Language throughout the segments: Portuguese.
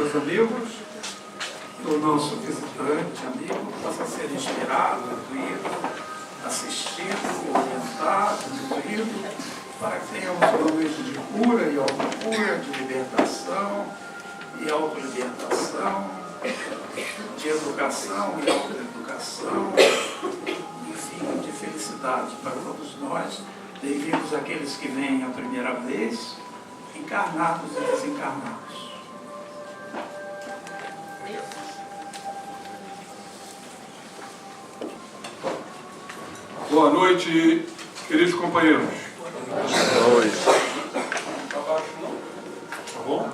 meus amigos, o nosso visitante, amigo, possa ser inspirado, intuído, assistido, orientado, nutrido, para que tenhamos uma noite de cura e autocura, de libertação e autolibertação, de educação e autoeducação, enfim, de felicidade para todos nós. Bem-vindos àqueles que vêm a primeira vez, encarnados e desencarnados. Boa noite, queridos companheiros. Boa noite. Tá baixo, não? Tá bom?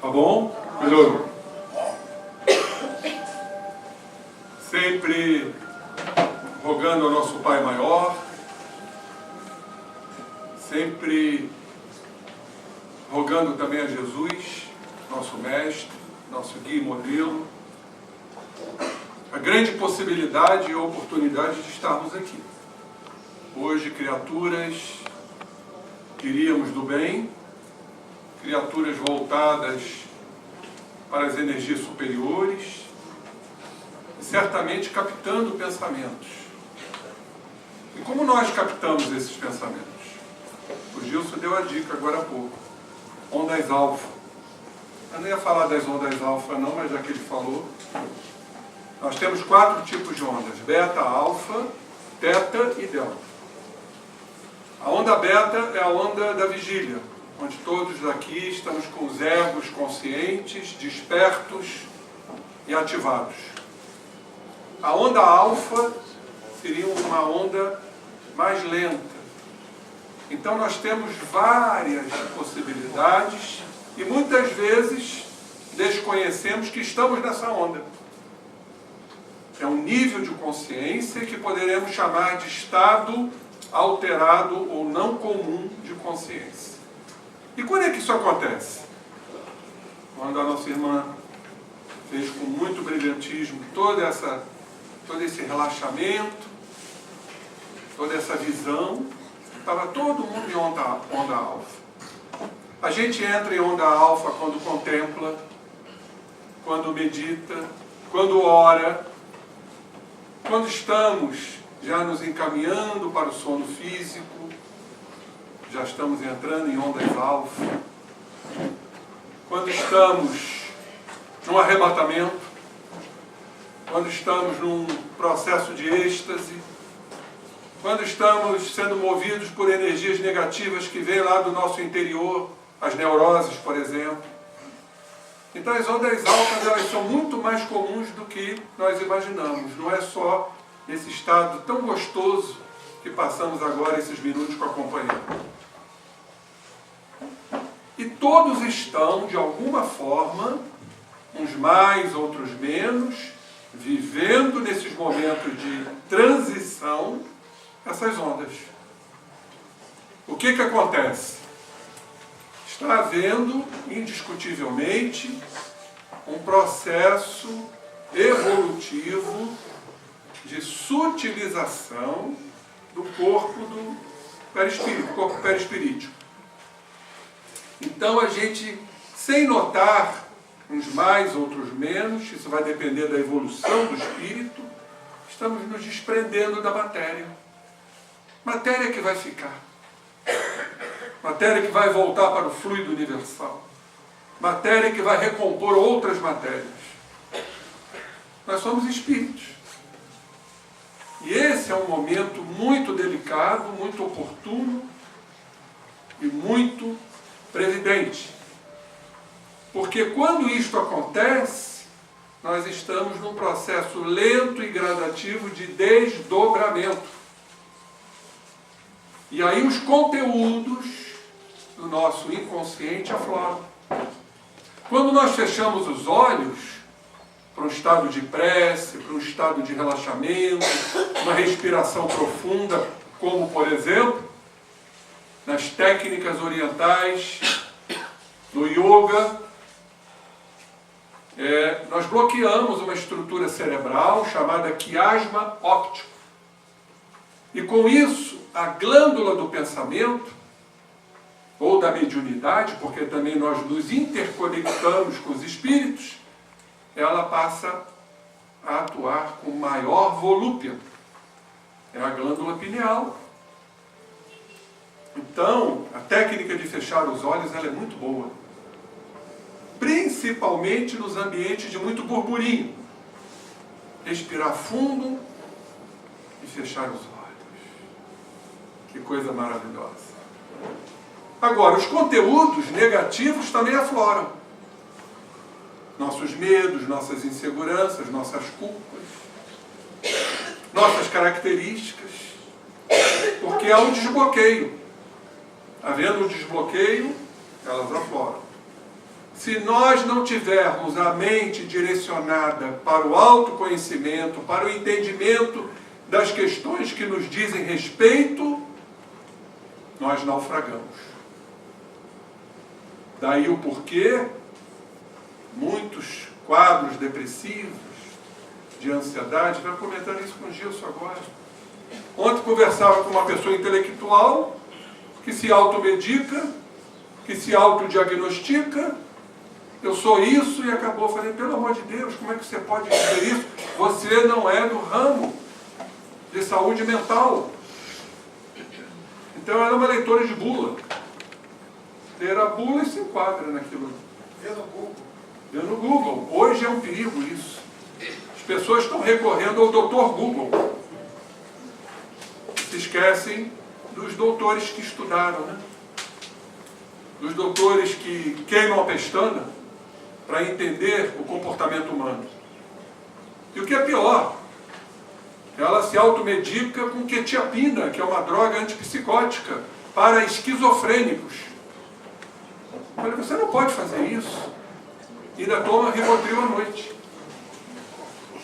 Tá bom? Melhorou. Sempre rogando ao nosso Pai Maior, sempre rogando também a Jesus, nosso Mestre, nosso guia e modelo, a grande possibilidade e oportunidade de estarmos aqui. Hoje, criaturas, diríamos, do bem, criaturas voltadas para as energias superiores, e certamente captando pensamentos. E como nós captamos esses pensamentos? O Gilson deu a dica agora há pouco. Ondas alfa. Eu não ia falar das ondas alfa não, mas já que ele falou. Nós temos 4 tipos de ondas: beta, alfa, teta e delta. A onda beta é a onda da vigília, onde todos aqui estamos com os egos conscientes, despertos e ativados. A onda alfa seria uma onda mais lenta. Então nós temos várias possibilidades e muitas vezes desconhecemos que estamos nessa onda. É um nível de consciência que poderemos chamar de estado alterado ou não comum de consciência. E quando é que isso acontece? Quando a nossa irmã fez com muito brilhantismo todo esse relaxamento, toda essa visão, estava todo mundo em onda alfa. A gente entra em onda alfa quando contempla, quando medita, quando ora, quando estamos já nos encaminhando para o sono físico, já estamos entrando em ondas alfa, quando estamos num arrebatamento, quando estamos num processo de êxtase, quando estamos sendo movidos por energias negativas que vêm lá do nosso interior, as neuroses, por exemplo. Então as ondas alfas, elas são muito mais comuns do que nós imaginamos. Não é só esse estado tão gostoso que passamos agora esses minutos com a companhia. E todos estão, de alguma forma, uns mais, outros menos, vivendo nesses momentos de transição, essas ondas. O que acontece? Está havendo, indiscutivelmente, um processo evolutivo de sutilização do corpo do perispírito, corpo perispirítico. Então a gente, sem notar, uns mais, outros menos, isso vai depender da evolução do espírito, estamos nos desprendendo da matéria. Matéria que vai ficar. Matéria que vai voltar para o fluido universal. Matéria que vai recompor outras matérias. Nós somos espíritos. E esse é um momento muito delicado, muito oportuno e muito previdente. Porque quando isto acontece, nós estamos num processo lento e gradativo de desdobramento. E aí os conteúdos do nosso inconsciente afloram. Quando nós fechamos os olhos para um estado de prece, para um estado de relaxamento, uma respiração profunda, como por exemplo, nas técnicas orientais, no yoga, nós bloqueamos uma estrutura cerebral chamada quiasma óptico. E com isso, a glândula do pensamento ou da mediunidade, porque também nós nos interconectamos com os espíritos, ela passa a atuar com maior volúpia. É a glândula pineal. Então, a técnica de fechar os olhos ela é muito boa. Principalmente nos ambientes de muito burburinho. Respirar fundo e fechar os olhos. Que coisa maravilhosa. Agora, os conteúdos negativos também afloram. Nossos medos, nossas inseguranças, nossas culpas, nossas características, porque há um desbloqueio. Havendo um desbloqueio, elas afloram. Se nós não tivermos a mente direcionada para o autoconhecimento, para o entendimento das questões que nos dizem respeito, nós naufragamos. Daí o porquê muitos quadros depressivos, de ansiedade, vai comentando isso com o Gilson agora. Ontem conversava com uma pessoa intelectual que se automedica, que se autodiagnostica, eu sou isso, e acabou falando, pelo amor de Deus, como é que você pode dizer isso? Você não é do ramo de saúde mental. Então ela é uma leitora de bula. Ler a bula e se enquadra naquilo. Vê no Google. Vê no Google. Hoje é um perigo isso. As pessoas estão recorrendo ao Dr. Google. Se esquecem dos doutores que estudaram, né? Dos doutores que queimam a pestana para entender o comportamento humano. E o que é pior, ela se automedica com quetiapina, que é uma droga antipsicótica para esquizofrênicos. Eu falei, você não pode fazer isso. E ainda toma Rivotril à noite,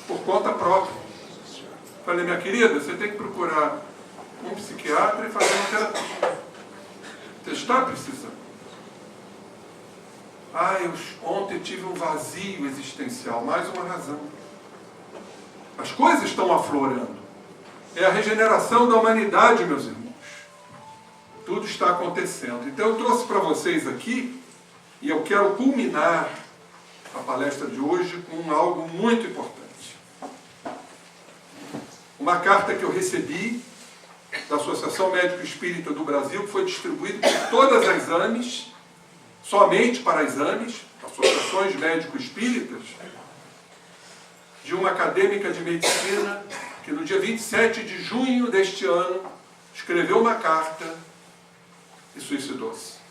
por conta própria. Eu falei, minha querida, você tem que procurar um psiquiatra e fazer uma terapia. Você está precisando. Ontem tive um vazio existencial, mais uma razão. As coisas estão aflorando. É a regeneração da humanidade, meus irmãos. Tudo está acontecendo. Então eu trouxe para vocês aqui, e eu quero culminar a palestra de hoje com algo muito importante. Uma carta que eu recebi da Associação Médico Espírita do Brasil, que foi distribuída por todas as AMES, somente para as AMES, Associações Médico Espíritas, de uma acadêmica de medicina que no dia 27 de junho deste ano escreveu uma carta e suicidou-se.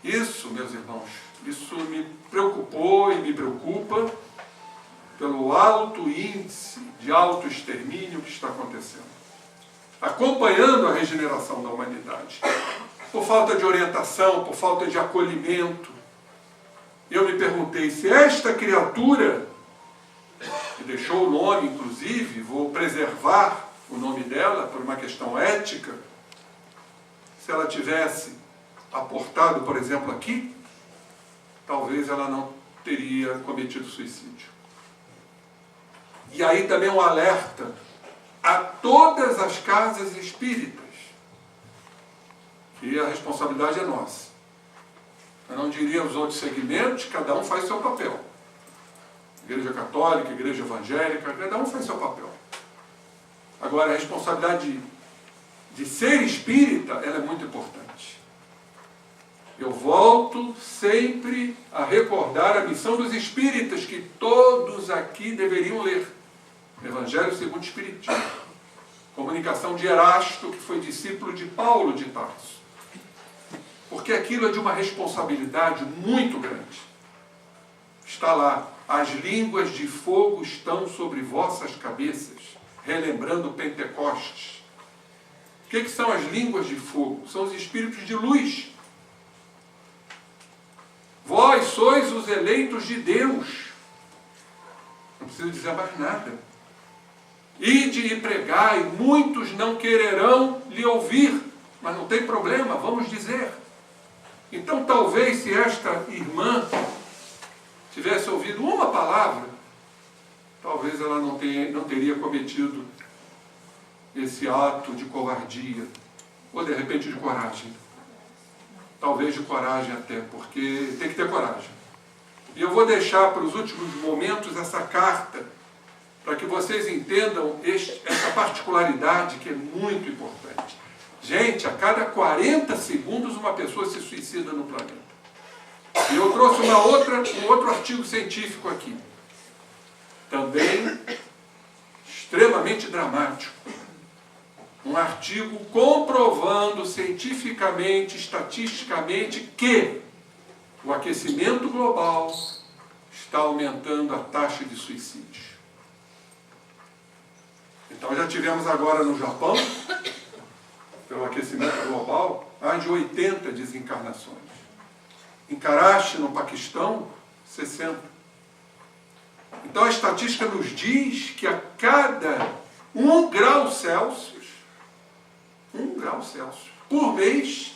Isso, meus irmãos, isso me preocupou e me preocupa pelo alto índice de autoextermínio que está acontecendo, acompanhando a regeneração da humanidade. Por falta de orientação, por falta de acolhimento. Eu me perguntei se esta criatura, que deixou o nome, inclusive, vou preservar o nome dela por uma questão ética, se ela tivesse aportado, por exemplo, aqui, talvez ela não teria cometido suicídio. E aí também um alerta a todas as casas espíritas, que a responsabilidade é nossa. Eu não diria os outros segmentos, cada um faz seu papel. Igreja católica, igreja evangélica, cada um faz seu papel. Agora, a responsabilidade de ser espírita, ela é muito importante. Eu volto sempre a recordar a missão dos espíritas, que todos aqui deveriam ler. Evangelho segundo o Espiritismo. Comunicação de Erasto, que foi discípulo de Paulo de Tarso. Porque aquilo é de uma responsabilidade muito grande. Está lá, as línguas de fogo estão sobre vossas cabeças, relembrando Pentecostes. O que são as línguas de fogo? São os espíritos de luz. Vós sois os eleitos de Deus. Não preciso dizer mais nada. Ide e pregai, muitos não quererão lhe ouvir, mas não tem problema, vamos dizer. Então talvez se esta irmã tivesse ouvido uma palavra, talvez ela não teria cometido esse ato de covardia ou de repente de coragem. Talvez de coragem até, porque tem que ter coragem. E eu vou deixar para os últimos momentos essa carta, para que vocês entendam essa particularidade que é muito importante. Gente, a cada 40 segundos uma pessoa se suicida no planeta. E eu trouxe um outro artigo científico aqui, também extremamente dramático. Um artigo comprovando cientificamente, estatisticamente, que o aquecimento global está aumentando a taxa de suicídio. Então já tivemos agora no Japão, pelo aquecimento global, mais de 80 desencarnações. Em Karachi, no Paquistão, 60. Então a estatística nos diz que a cada 1 grau Celsius, por mês,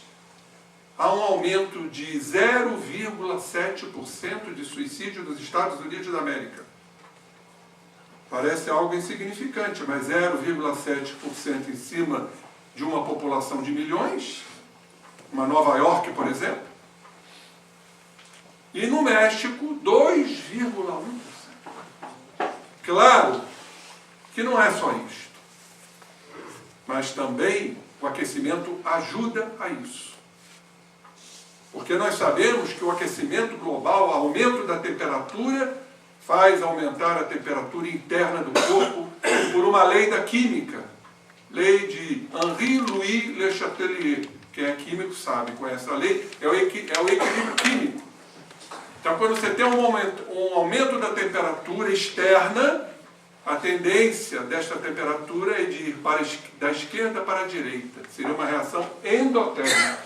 há um aumento de 0,7% de suicídio nos Estados Unidos da América. Parece algo insignificante, mas 0,7% em cima de uma população de milhões, uma Nova York, por exemplo. E no México, 2,1%. Claro que não é só isto, mas também o aquecimento ajuda a isso. Porque nós sabemos que o aquecimento global, o aumento da temperatura, faz aumentar a temperatura interna do corpo por uma lei da química. Lei de Henri-Louis Le Chatelier. Quem é químico sabe, conhece a lei, é o equilíbrio químico. Então, quando você tem um aumento da temperatura externa, a tendência desta temperatura é de ir da esquerda para a direita. Seria uma reação endotérmica.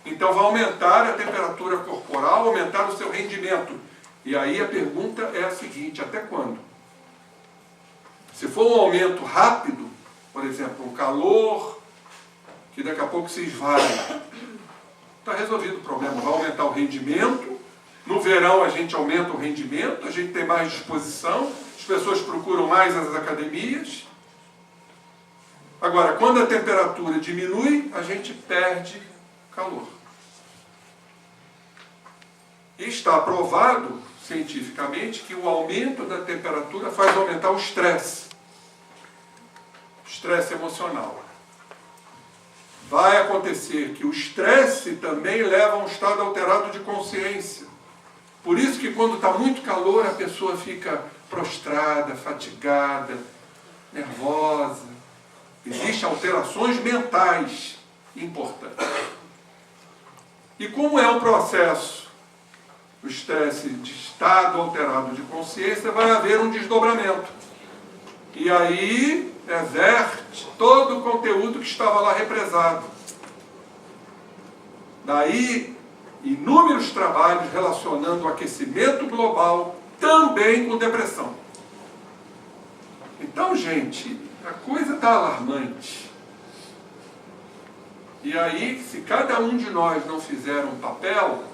Então, vai aumentar a temperatura corporal, aumentar o seu rendimento. E aí a pergunta é a seguinte: até quando? Se for um aumento rápido, por exemplo, um calor que daqui a pouco se esvai, está resolvido o problema. Vai aumentar o rendimento. No verão a gente aumenta o rendimento, a gente tem mais disposição, as pessoas procuram mais as academias. Agora, quando a temperatura diminui, a gente perde calor. E está provado cientificamente que o aumento da temperatura faz aumentar o estresse emocional. Vai acontecer que o estresse também leva a um estado alterado de consciência. Por isso que quando está muito calor, a pessoa fica prostrada, fatigada, nervosa. Existem alterações mentais importantes. E como é um processo, o estresse de estado alterado de consciência, vai haver um desdobramento. E aí exerte todo o conteúdo que estava lá represado. Daí, inúmeros trabalhos relacionando o aquecimento global também com depressão. Então, gente, a coisa está alarmante. E aí, se cada um de nós não fizer um papel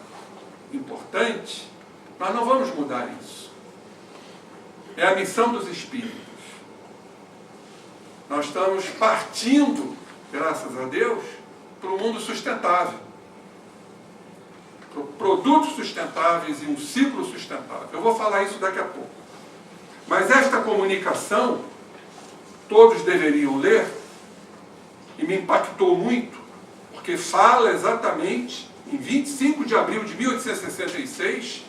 importante, nós não vamos mudar isso. É a missão dos espíritos. Nós estamos partindo, graças a Deus, para um mundo sustentável. Para produtos sustentáveis e um ciclo sustentável. Eu vou falar isso daqui a pouco. Mas esta comunicação, todos deveriam ler, e me impactou muito, porque fala exatamente, em 25 de abril de 1866,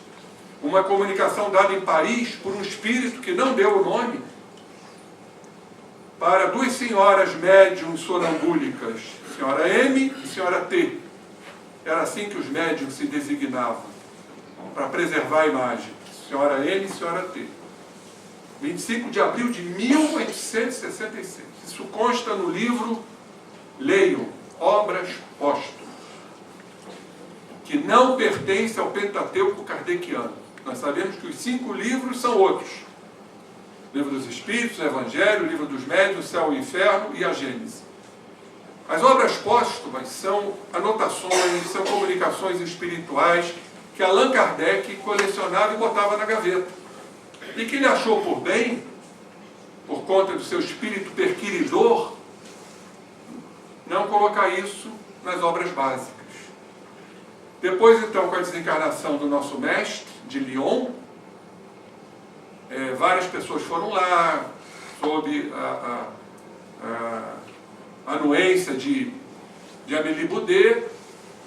uma comunicação dada em Paris por um espírito que não deu o nome, para duas senhoras médiums sonambúlicas, senhora M e senhora T. Era assim que os médiums se designavam, para preservar a imagem. Senhora M e senhora T. 25 de abril de 1866. Isso consta no livro Leiam, Obras Póstumas, que não pertence ao Pentateuco kardeciano. Nós sabemos que os 5 livros são outros. O Livro dos Espíritos, o Evangelho, o Livro dos Médiuns, o Céu e o Inferno e a Gênese. As obras póstumas são anotações, são comunicações espirituais que Allan Kardec colecionava e botava na gaveta. E que ele achou por bem, por conta do seu espírito perquiridor, não colocar isso nas obras básicas. Depois, então, com a desencarnação do nosso mestre, de Lyon, várias pessoas foram lá, sob a anuência de Amélie Boudet,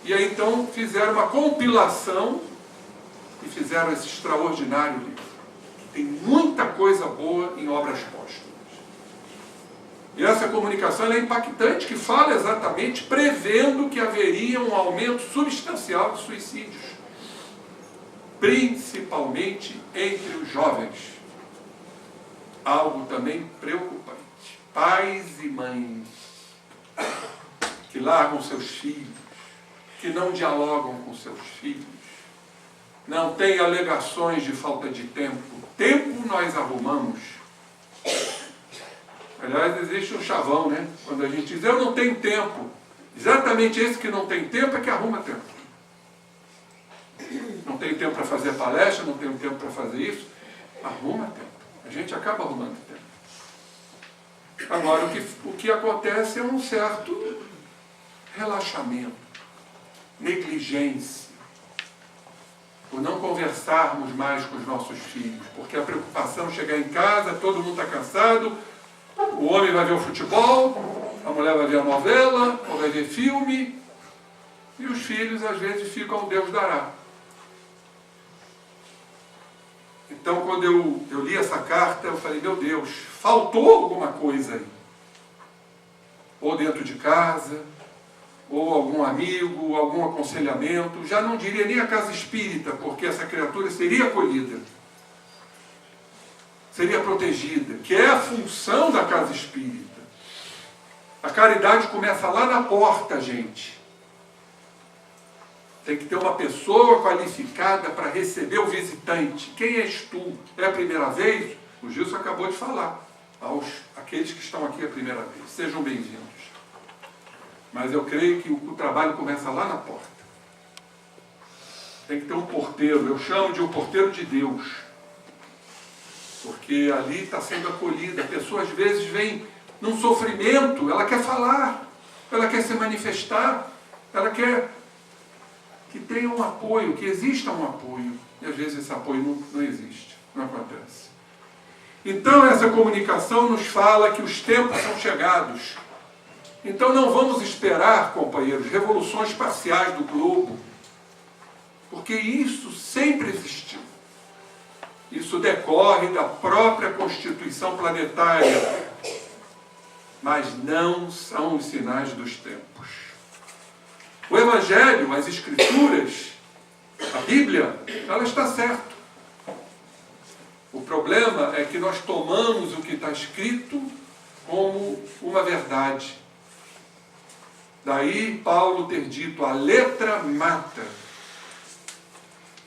e aí então fizeram uma compilação e fizeram esse extraordinário livro. Tem muita coisa boa em obras póstumas. E essa comunicação ela é impactante, que fala exatamente prevendo que haveria um aumento substancial de suicídios, principalmente entre os jovens. Algo também preocupante. Pais e mães que largam seus filhos, que não dialogam com seus filhos, não têm alegações de falta de tempo. Tempo nós arrumamos. Aliás, existe um chavão, né? Quando a gente diz, eu não tenho tempo. Exatamente esse que não tem tempo é que arruma tempo. Não tem tempo para fazer palestra, não tem tempo para fazer isso. Arruma tempo. A gente acaba arrumando tempo. Agora, o que acontece é um certo relaxamento, negligência, por não conversarmos mais com os nossos filhos, porque a preocupação é chegar em casa, todo mundo está cansado, o homem vai ver o futebol, a mulher vai ver a novela, ou vai ver filme, e os filhos às vezes ficam Deus dará. Então, quando eu li essa carta, eu falei, meu Deus, faltou alguma coisa aí. Ou dentro de casa, ou algum amigo, algum aconselhamento. Já não diria nem a casa espírita, porque essa criatura seria acolhida, seria protegida, que é a função da casa espírita. A caridade começa lá na porta, gente. Tem que ter uma pessoa qualificada para receber o visitante. Quem és tu? É a primeira vez? O Gilson acabou de falar. Aqueles que estão aqui a primeira vez. Sejam bem-vindos. Mas eu creio que o trabalho começa lá na porta. Tem que ter um porteiro. Eu chamo de um porteiro de Deus. Porque ali está sendo acolhida. A pessoa às vezes vem num sofrimento. Ela quer falar. Ela quer se manifestar. Ela quer que tenha um apoio, que exista um apoio. E às vezes esse apoio não existe, não acontece. Então essa comunicação nos fala que os tempos são chegados. Então não vamos esperar, companheiros, revoluções parciais do globo, porque isso sempre existiu. Isso decorre da própria constituição planetária, mas não são os sinais dos tempos. O Evangelho, as Escrituras, a Bíblia, ela está certa. O problema é que nós tomamos o que está escrito como uma verdade. Daí Paulo ter dito, a letra mata,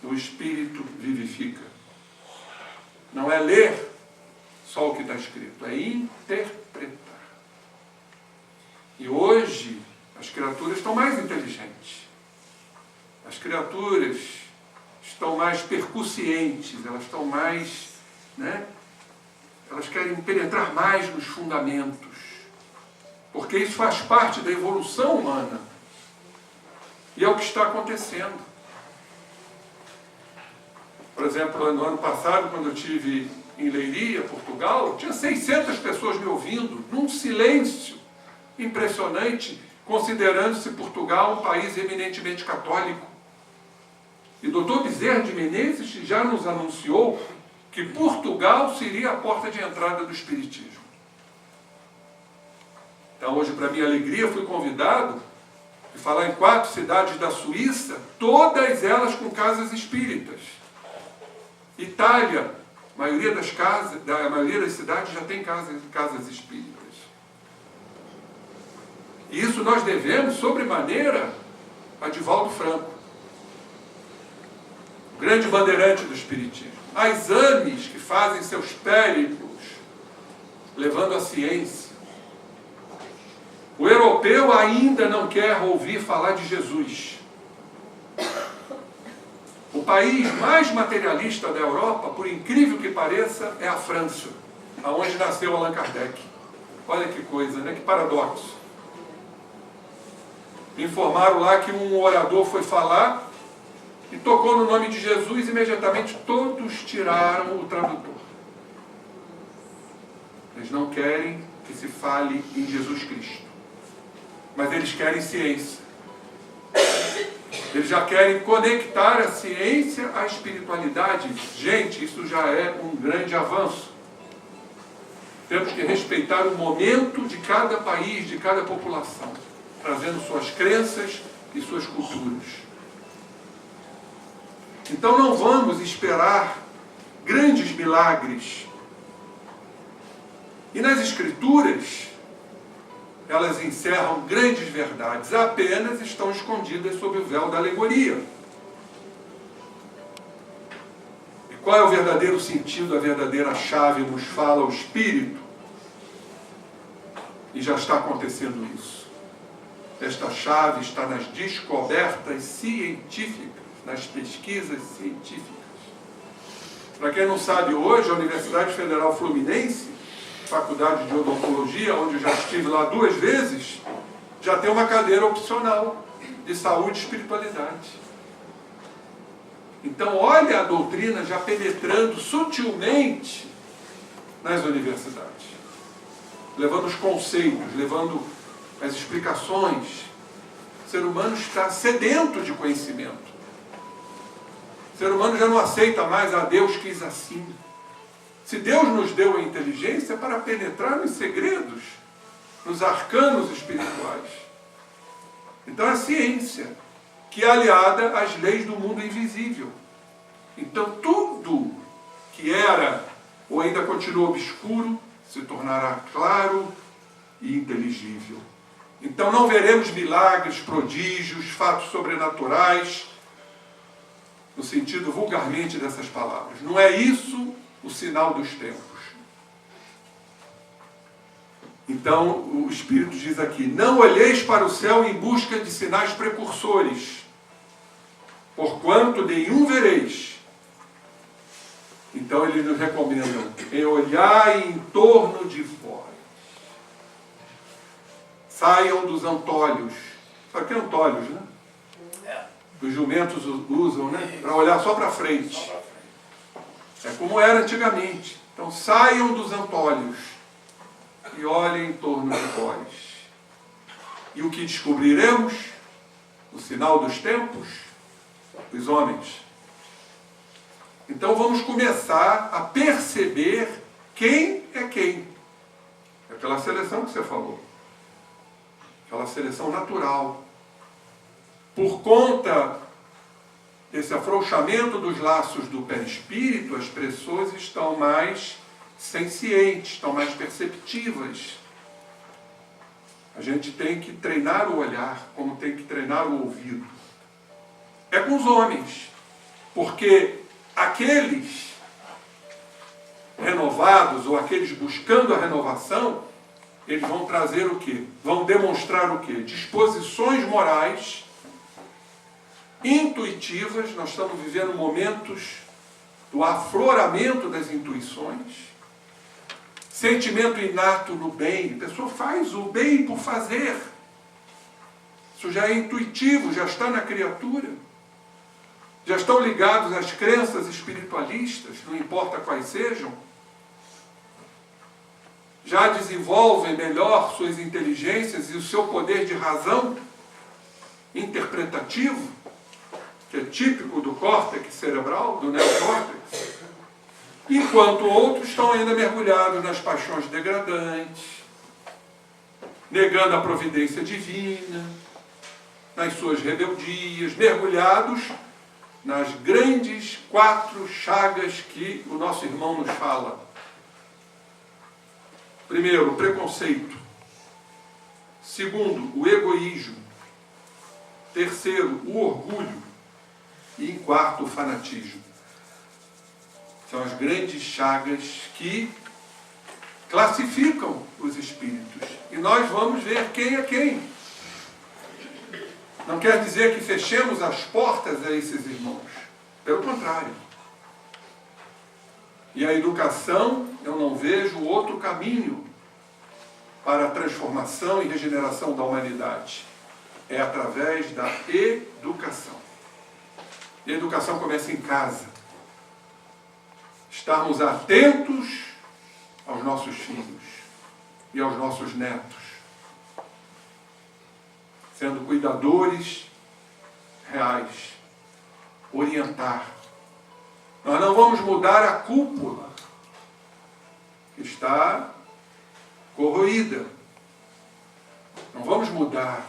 o Espírito vivifica. Não é ler só o que está escrito, é interpretar. E hoje as criaturas estão mais inteligentes. As criaturas estão mais percussientes, elas estão mais, elas querem penetrar mais nos fundamentos. Porque isso faz parte da evolução humana. E é o que está acontecendo. Por exemplo, no ano passado, quando eu estive em Leiria, Portugal, tinha 600 pessoas me ouvindo, num silêncio impressionante, considerando-se Portugal um país eminentemente católico. E o Dr. Bezerra de Menezes já nos anunciou que Portugal seria a porta de entrada do Espiritismo. Então hoje, para minha alegria, fui convidado a falar em 4 cidades da Suíça, todas elas com casas espíritas. Itália, a maioria das cidades já tem casas espíritas. E isso nós devemos, sobremaneira, a Divaldo Franco, o grande bandeirante do Espiritismo. A exames que fazem seus périplos, levando a ciência. O europeu ainda não quer ouvir falar de Jesus. O país mais materialista da Europa, por incrível que pareça, é a França, aonde nasceu Allan Kardec. Olha que coisa, né? Que paradoxo. Me informaram lá que um orador foi falar e tocou no nome de Jesus, e imediatamente todos tiraram o tradutor. Eles não querem que se fale em Jesus Cristo, mas eles querem ciência. Eles já querem conectar a ciência à espiritualidade. Gente, isso já é um grande avanço. Temos que respeitar o momento de cada país, de cada população, trazendo suas crenças e suas culturas. Então não vamos esperar grandes milagres. E nas Escrituras, elas encerram grandes verdades, apenas estão escondidas sob o véu da alegoria. E qual é o verdadeiro sentido, a verdadeira chave? Nos fala o Espírito. E já está acontecendo isso. Esta chave está nas descobertas científicas, nas pesquisas científicas. Para quem não sabe, hoje a Universidade Federal Fluminense, Faculdade de Odontologia, onde eu já estive lá 2 vezes, já tem uma cadeira opcional de saúde e espiritualidade. Então, olha a doutrina já penetrando sutilmente nas universidades, levando os conceitos, levando as explicações. O ser humano está sedento de conhecimento. O ser humano já não aceita mais a Deus quis assim. Se Deus nos deu a inteligência para penetrar nos segredos, nos arcanos espirituais. Então é a ciência, que é aliada às leis do mundo invisível. Então tudo que era ou ainda continua obscuro se tornará claro e inteligível. Então não veremos milagres, prodígios, fatos sobrenaturais, no sentido vulgarmente dessas palavras. Não é isso o sinal dos tempos. Então o Espírito diz aqui: não olheis para o céu em busca de sinais precursores, porquanto nenhum vereis. Então eles nos recomendam em olhar em torno de vós. Saiam dos antolhos. Sabe o que é antolhos, né? Os jumentos usam, né? Para olhar só para frente. É como era antigamente. Então saiam dos antolhos e olhem em torno de vós. E o que descobriremos? O sinal dos tempos? Os homens. Então vamos começar a perceber quem é quem. É aquela seleção que você falou. Aquela seleção natural. Por conta desse afrouxamento dos laços do perispírito, as pessoas estão mais sencientes, estão mais perceptivas. A gente tem que treinar o olhar, como tem que treinar o ouvido. É com os homens, porque aqueles renovados, ou aqueles buscando a renovação, eles vão trazer o quê? Vão demonstrar o quê? Disposições morais intuitivas. Nós estamos vivendo momentos do afloramento das intuições, sentimento inato no bem. A pessoa faz o bem por fazer. Isso já é intuitivo, já está na criatura. Já estão ligados às crenças espiritualistas, não importa quais sejam. Já desenvolvem melhor suas inteligências e o seu poder de razão interpretativo, que é típico do córtex cerebral, do neocórtex, enquanto outros estão ainda mergulhados nas paixões degradantes, negando a providência divina, nas suas rebeldias, mergulhados nas grandes 4 chagas que o nosso irmão nos fala. Primeiro, o preconceito. Segundo, o egoísmo. Terceiro, o orgulho. E em quarto, o fanatismo. São as grandes chagas que classificam os espíritos. E nós vamos ver quem é quem. Não quer dizer que fechemos as portas a esses irmãos. Pelo contrário. E a educação, eu não vejo outro caminho para a transformação e regeneração da humanidade. é através da educação. E a educação começa em casa. Estarmos atentos aos nossos filhos e aos nossos netos, sendo cuidadores reais, orientar. Nós não vamos mudar a cúpula, que está corroída. Não vamos mudar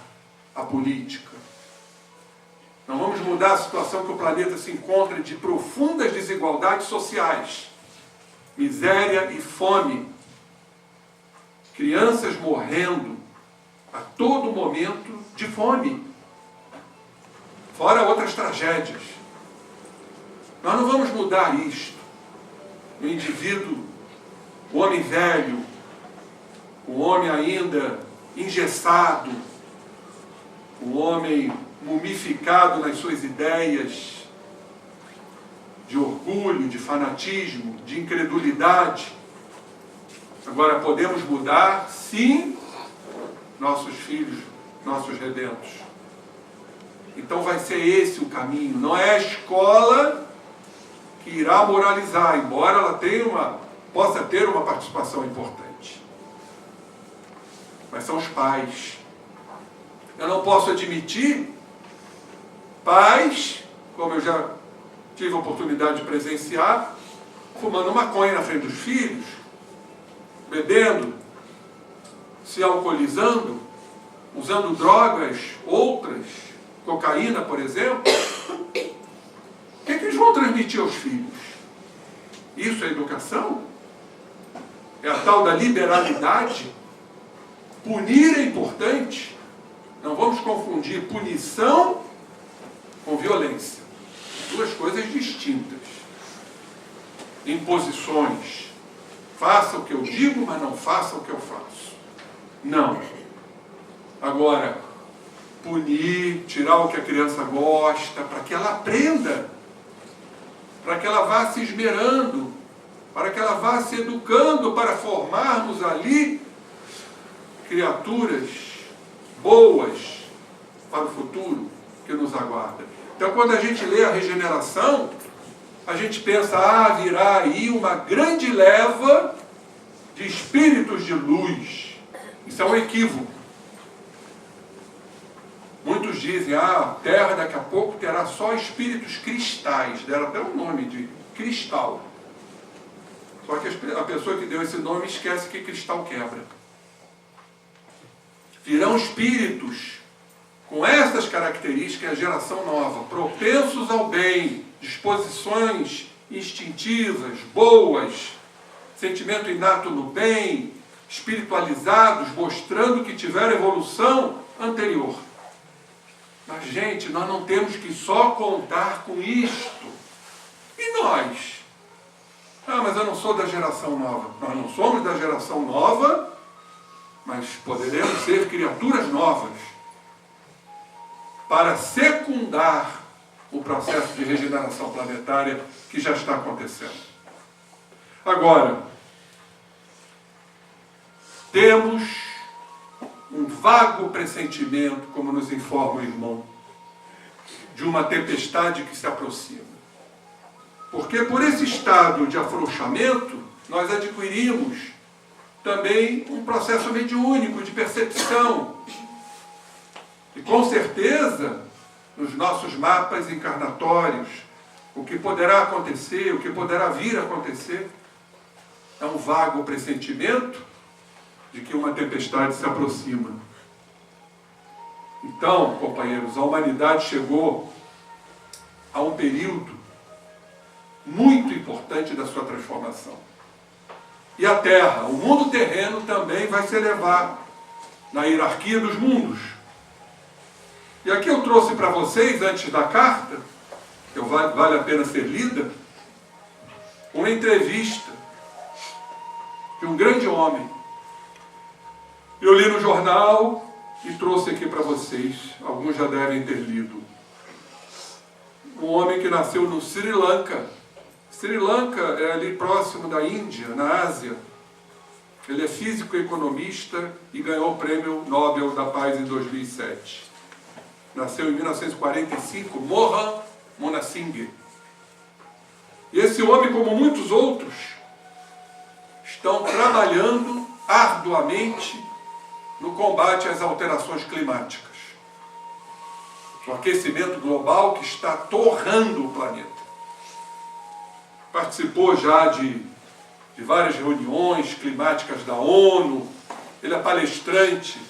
a política. Não vamos mudar a situação que o planeta se encontra de profundas desigualdades sociais, miséria e fome, crianças morrendo a todo momento de fome, fora outras tragédias. Nós não vamos mudar isto. O indivíduo, o homem velho, o homem ainda engessado, o homem mumificado nas suas ideias de orgulho, de fanatismo, de incredulidade. Agora, podemos mudar, sim, nossos filhos, nossos redentos. Então vai ser esse o caminho. Não é a escola que irá moralizar, embora ela possa ter uma participação importante. Mas são os pais. Eu não posso admitir pais, como eu já tive a oportunidade de presenciar, fumando maconha na frente dos filhos, bebendo, se alcoolizando, usando drogas, outras, cocaína, por exemplo. O que eles vão transmitir aos filhos? Isso é educação? É a tal da liberalidade? Punir é importante. Não vamos confundir punição com violência. Duas coisas distintas. Imposições. Faça o que eu digo, mas não faça o que eu faço. Não. Agora, punir, tirar o que a criança gosta, para que ela aprenda, para que ela vá se esmerando, para que ela vá se educando, para formarmos ali criaturas boas para o futuro que nos aguarda. Então, quando a gente lê a regeneração, a gente pensa, virá aí uma grande leva de espíritos de luz. Isso é um equívoco. Muitos dizem, a Terra daqui a pouco terá só espíritos cristais. Deram até um nome de cristal. Só que a pessoa que deu esse nome esquece que cristal quebra. Virão espíritos com essas características, a geração nova, propensos ao bem, disposições instintivas, boas, sentimento inato no bem, espiritualizados, mostrando que tiveram evolução anterior. Mas, gente, nós não temos que só contar com isto. E nós? Mas eu não sou da geração nova. Nós não somos da geração nova, mas poderemos ser criaturas novas para secundar o processo de regeneração planetária que já está acontecendo. Agora, temos um vago pressentimento, como nos informa o irmão, de uma tempestade que se aproxima. Porque por esse estado de afrouxamento, nós adquirimos também um processo mediúnico de percepção. E com certeza, nos nossos mapas encarnatórios, o que poderá acontecer, o que poderá vir a acontecer, é um vago pressentimento de que uma tempestade se aproxima. Então, companheiros, a humanidade chegou a um período muito importante da sua transformação. E a Terra, o mundo terreno, também vai se elevar na hierarquia dos mundos. E aqui eu trouxe para vocês, antes da carta, que vale a pena ser lida, uma entrevista de um grande homem. Eu li no jornal e trouxe aqui para vocês. Alguns já devem ter lido. Um homem que nasceu no Sri Lanka. Sri Lanka é ali próximo da Índia, na Ásia. Ele é físico-economista e ganhou o Prêmio Nobel da Paz em 2007. nasceu em 1945, Mohan Monasinghe. E esse homem, como muitos outros, estão trabalhando arduamente no combate às alterações climáticas. O aquecimento global que está torrando o planeta. Participou já de várias reuniões climáticas da ONU, ele é palestrante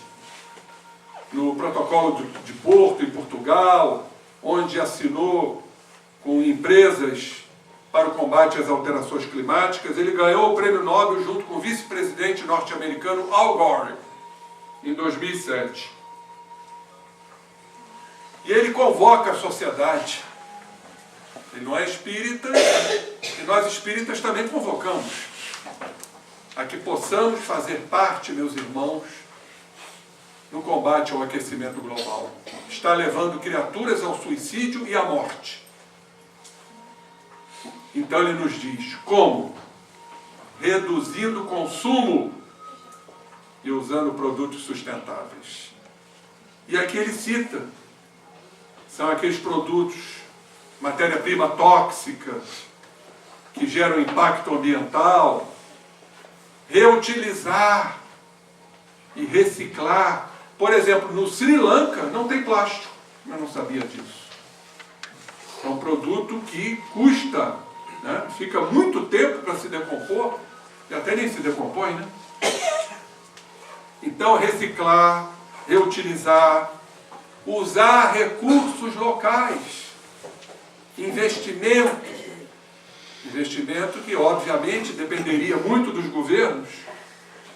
no protocolo de Porto, em Portugal, onde assinou com empresas para o combate às alterações climáticas. Ele ganhou o prêmio Nobel junto com o vice-presidente norte-americano Al Gore, em 2007. E ele convoca a sociedade. Ele não é espírita, e nós espíritas também convocamos a que possamos fazer parte, meus irmãos, no combate ao aquecimento global. Está levando criaturas ao suicídio e à morte. Então ele nos diz como? Reduzindo o consumo e usando produtos sustentáveis. E aqui ele cita, são aqueles produtos, matéria-prima tóxica, que geram impacto ambiental, reutilizar e reciclar. Por exemplo, no Sri Lanka não tem plástico. Eu não sabia disso. É um produto que custa, né? Fica muito tempo para se decompor, e até nem se decompõe, né? Então, reciclar, reutilizar, usar recursos locais, investimento que obviamente dependeria muito dos governos,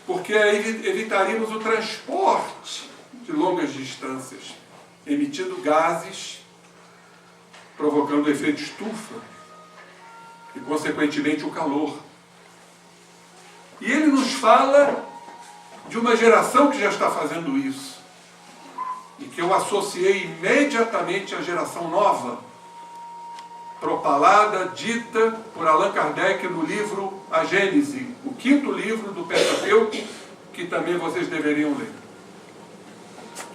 porque aí evitaríamos o transporte de longas distâncias, emitindo gases, provocando o efeito estufa e consequentemente o calor. E ele nos fala de uma geração que já está fazendo isso, e que eu associei imediatamente à geração nova, propalada, dita por Allan Kardec no livro A Gênese, o 5º livro do Pentateuco, que também vocês deveriam ler.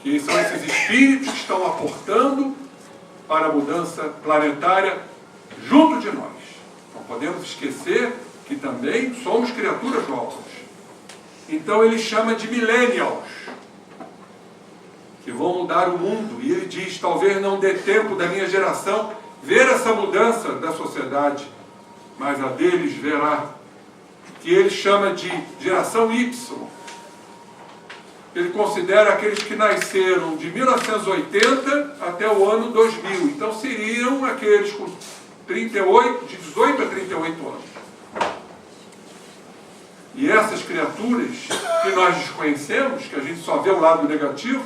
Que são esses espíritos que estão aportando para a mudança planetária junto de nós. Não podemos esquecer que também somos criaturas novas. Então ele chama de millennials, que vão mudar o mundo. E ele diz, talvez não dê tempo da minha geração ver essa mudança da sociedade, mas a deles verá. Que ele chama de geração Y. Ele considera aqueles que nasceram de 1980 até o ano 2000. Então seriam aqueles com 38, de 18 a 38 anos. E essas criaturas que nós desconhecemos, que a gente só vê o lado negativo,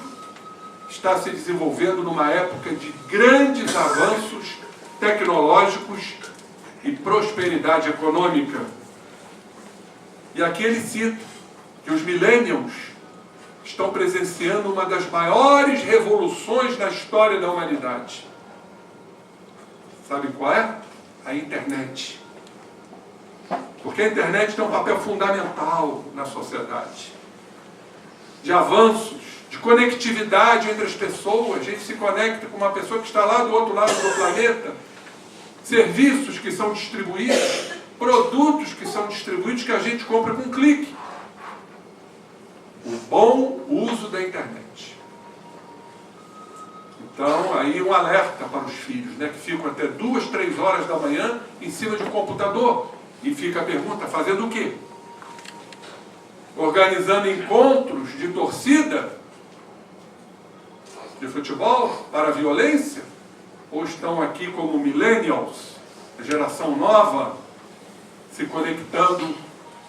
está se desenvolvendo numa época de grandes avanços tecnológicos e prosperidade econômica. E aqui ele cita que os millennials estão presenciando uma das maiores revoluções na história da humanidade. Sabe qual é? A internet. Porque a internet tem um papel fundamental na sociedade. De avanços, de conectividade entre as pessoas. A gente se conecta com uma pessoa que está lá do outro lado do planeta. Serviços que são distribuídos, produtos que são distribuídos que a gente compra com um clique. O bom uso da internet. Então, aí um alerta para os filhos, né, que ficam até 2, 3 horas da manhã em cima de um computador. E fica a pergunta, fazendo o quê? Organizando encontros de torcida, de futebol, para a violência? Ou estão aqui como millennials, a geração nova, se conectando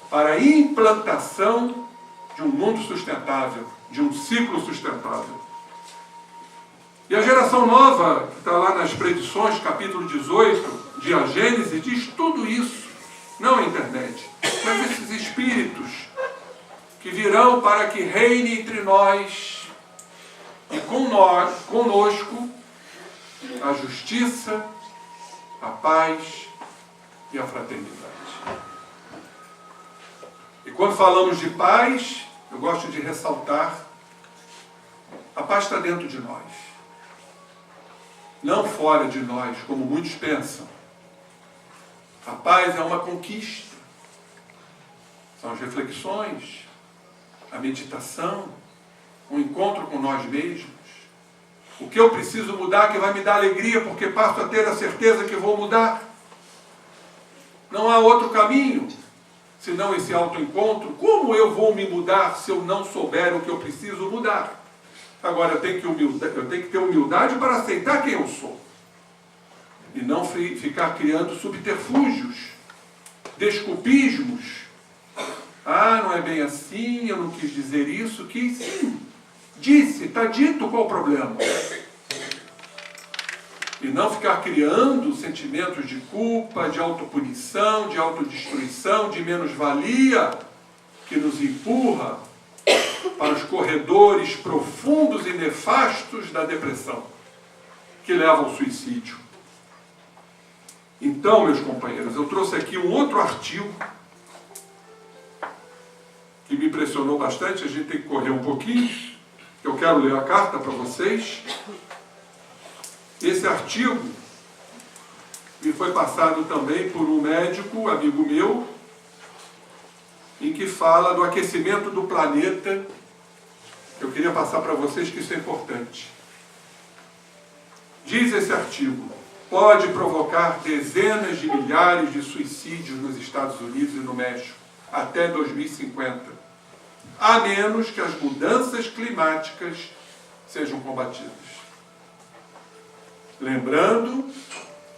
para a implantação de um mundo sustentável, de um ciclo sustentável? E a geração nova, que está lá nas predições, capítulo 18, de A Gênese, diz tudo isso. Não a internet, mas esses espíritos que virão para que reine entre nós e conosco a justiça, a paz e a fraternidade. E quando falamos de paz, eu gosto de ressaltar, a paz está dentro de nós. não fora de nós, como muitos pensam. A paz é uma conquista. São as reflexões, a meditação, o encontro com nós mesmos. O que eu preciso mudar que vai me dar alegria, porque passo a ter a certeza que vou mudar. Não há outro caminho, senão esse autoencontro. Como eu vou me mudar se eu não souber o que eu preciso mudar? Agora, eu tenho que ter humildade para aceitar quem eu sou. E não ficar criando subterfúgios, desculpismos. Ah, não é bem assim, eu não quis dizer isso. Quis sim. Disse, está dito, qual o problema? E não ficar criando sentimentos de culpa, de autopunição, de autodestruição, de menos-valia, que nos empurra para os corredores profundos e nefastos da depressão, que levam ao suicídio. Então, meus companheiros, eu trouxe aqui um outro artigo que me impressionou bastante. A gente tem que correr um pouquinho. Eu quero ler a carta para vocês. Esse artigo me foi passado também por um médico, amigo meu, em que fala do aquecimento do planeta. Eu queria passar para vocês que isso é importante. Diz esse artigo: pode provocar dezenas de milhares de suicídios nos Estados Unidos e no México até 2050, a menos que as mudanças climáticas sejam combatidas. Lembrando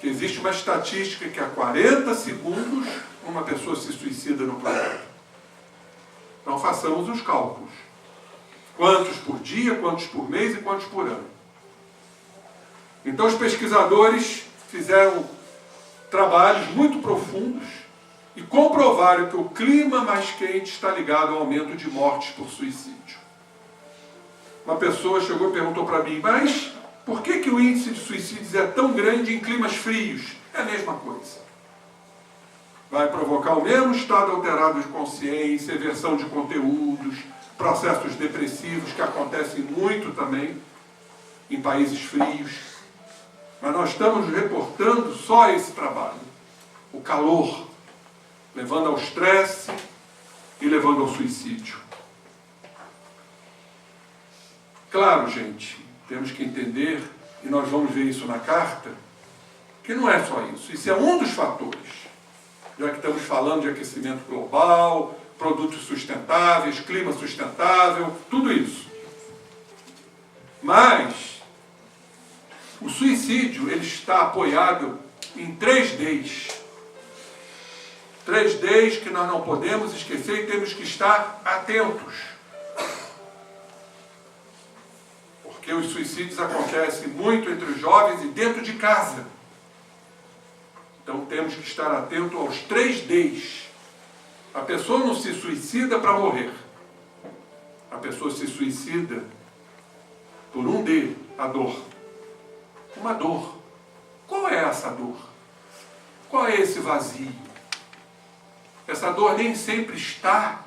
que existe uma estatística que a 40 segundos uma pessoa se suicida no planeta. Então façamos os cálculos. Quantos por dia, quantos por mês e quantos por ano. Então os pesquisadores fizeram trabalhos muito profundos e comprovaram que o clima mais quente está ligado ao aumento de mortes por suicídio. Uma pessoa chegou e perguntou para mim: mas por que o índice de suicídios é tão grande em climas frios? É a mesma coisa. Vai provocar o mesmo estado alterado de consciência, aversão de conteúdos, processos depressivos que acontecem muito também em países frios. Mas nós estamos reportando só esse trabalho. O calor, levando ao estresse e levando ao suicídio. Claro, gente, temos que entender, e nós vamos ver isso na carta, que não é só isso. Isso é um dos fatores. Já que estamos falando de aquecimento global, produtos sustentáveis, clima sustentável, tudo isso. Mas o suicídio, ele está apoiado em 3 Ds. 3 Ds que nós não podemos esquecer e temos que estar atentos. Porque os suicídios acontecem muito entre os jovens e dentro de casa. Então temos que estar atentos aos 3 Ds. A pessoa não se suicida para morrer. A pessoa se suicida por um D, a dor. Uma dor. Qual é essa dor? Qual é esse vazio? Essa dor nem sempre está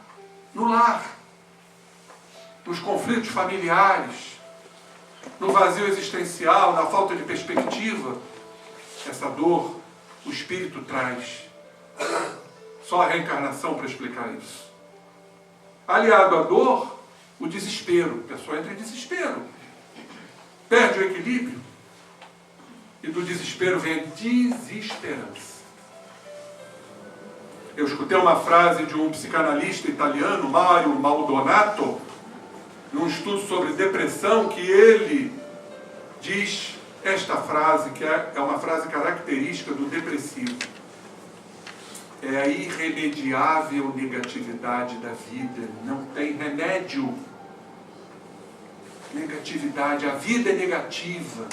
no lar, nos conflitos familiares, no vazio existencial, na falta de perspectiva. Essa dor o espírito traz. Só a reencarnação para explicar isso. Aliado à dor, o desespero. A pessoa entra em desespero. Perde o equilíbrio. E do desespero vem a desesperança. Eu escutei uma frase de um psicanalista italiano, Mario Maldonato, num estudo sobre depressão, que ele diz esta frase, que é uma frase característica do depressivo. É a irremediável negatividade da vida. Não tem remédio. Negatividade. A vida é negativa.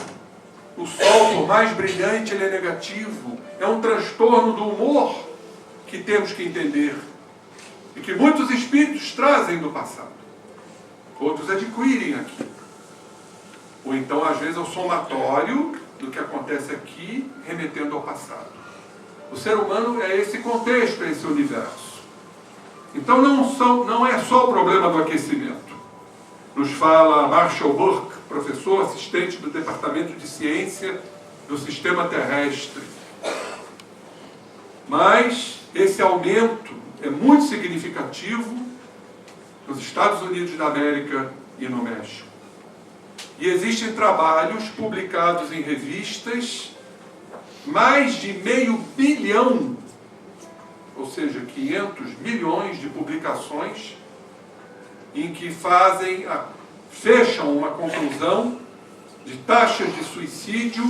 O sol, por mais brilhante, ele é negativo. É um transtorno do humor que temos que entender. E que muitos espíritos trazem do passado. Outros adquirem aqui. Ou então, às vezes, é o somatório do que acontece aqui, remetendo ao passado. O ser humano é esse contexto, é esse universo. Então não é só o problema do aquecimento. Nos fala Marshall Burke, professor assistente do Departamento de Ciência do sistema terrestre. Mas esse aumento é muito significativo nos Estados Unidos da América e no México. E existem trabalhos publicados em revistas, mais de 500 milhão, ou seja, 500 milhões de publicações, em que fecham uma conclusão de taxas de suicídio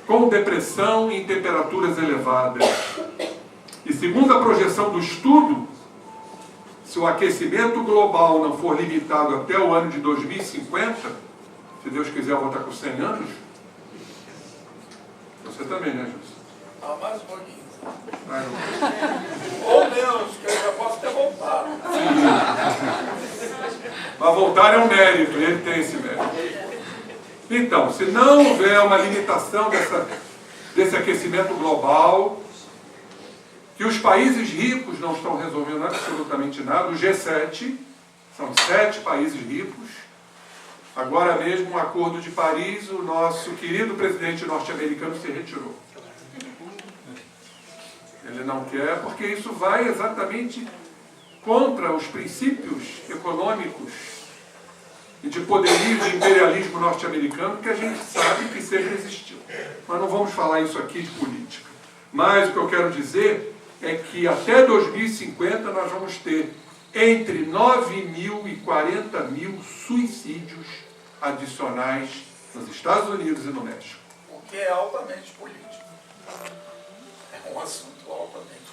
com depressão em temperaturas elevadas. E segundo a projeção do estudo, se o aquecimento global não for limitado até o ano de 2050, se Deus quiser eu vou estar com 100 anos, você também, né, Júlio? Mais um pouquinho. Ah, Ou menos, que eu já posso ter voltado. Mas voltar é um mérito, ele tem esse mérito. Então, se não houver uma limitação desse aquecimento global, que os países ricos não estão resolvendo absolutamente nada, o G7, são 7 países ricos. Agora mesmo, o Acordo de Paris, o nosso querido presidente norte-americano se retirou. Ele não quer, porque isso vai exatamente contra os princípios econômicos e de poderio de imperialismo norte-americano que a gente sabe que sempre existiu. Mas não vamos falar isso aqui de política. Mas o que eu quero dizer é que até 2050 nós vamos ter entre 9.000 e 40.000 suicídios adicionais nos Estados Unidos e no México. O que é altamente político. É um assunto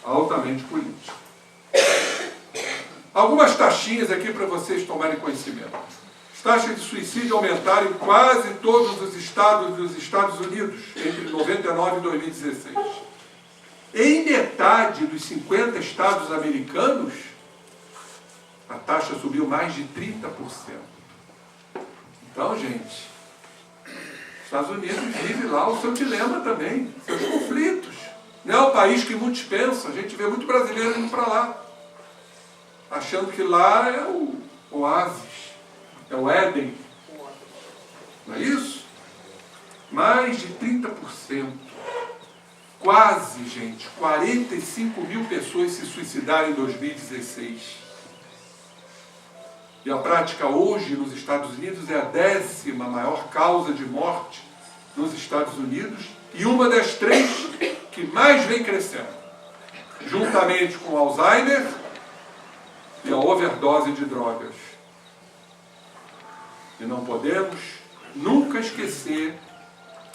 Altamente político. Algumas taxinhas aqui para vocês tomarem conhecimento. As taxas de suicídio aumentaram em quase todos os estados dos Estados Unidos entre 99 e 2016. Em metade dos 50 estados americanos, a taxa subiu mais de 30%. Então, gente, os Estados Unidos vive lá o seu dilema também, seus conflitos. Não é o país que muitos pensam, a gente vê muito brasileiro indo para lá, achando que lá é o oásis, é o Éden. Não é isso? Mais de 30%. Quase, gente, 45.000 pessoas se suicidaram em 2016. E a prática hoje nos Estados Unidos é a 10ª maior causa de morte nos Estados Unidos e uma das 3 que mais vem crescendo, juntamente com Alzheimer e a overdose de drogas. E não podemos nunca esquecer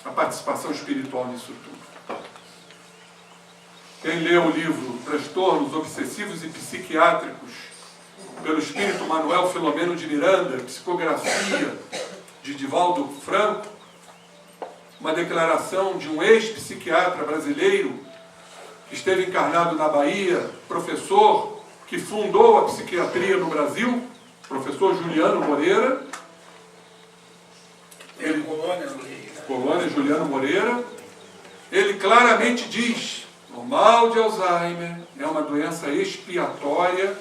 a participação espiritual nisso tudo. Quem lê o livro Transtornos Obsessivos e Psiquiátricos, pelo espírito Manuel Filomeno de Miranda, psicografia de Divaldo Franco, uma declaração de um ex-psiquiatra brasileiro que esteve encarnado na Bahia, professor que fundou a psiquiatria no Brasil, professor Juliano Moreira. Colônia Juliano Moreira. Ele claramente diz: o mal de Alzheimer é uma doença expiatória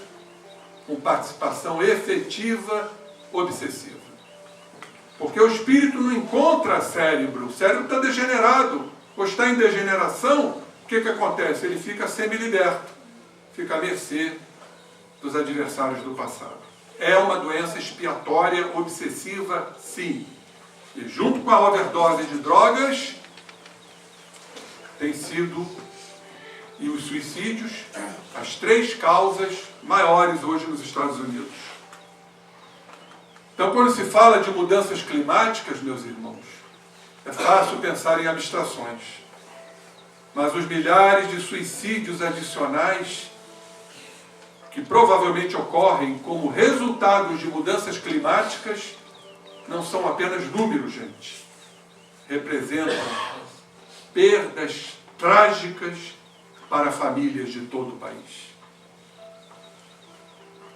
com participação efetiva obsessiva. Porque o espírito não encontra cérebro, o cérebro está degenerado, ou está em degeneração. O que acontece? Ele fica semi-liberto, fica à mercê dos adversários do passado. É uma doença expiatória obsessiva, sim. E junto com a overdose de drogas, tem sido, e os suicídios, as 3 causas maiores hoje nos Estados Unidos. Então, quando se fala de mudanças climáticas, meus irmãos, é fácil pensar em abstrações. Mas os milhares de suicídios adicionais que provavelmente ocorrem como resultado de mudanças climáticas não são apenas números, gente. Representam perdas trágicas para famílias de todo o país.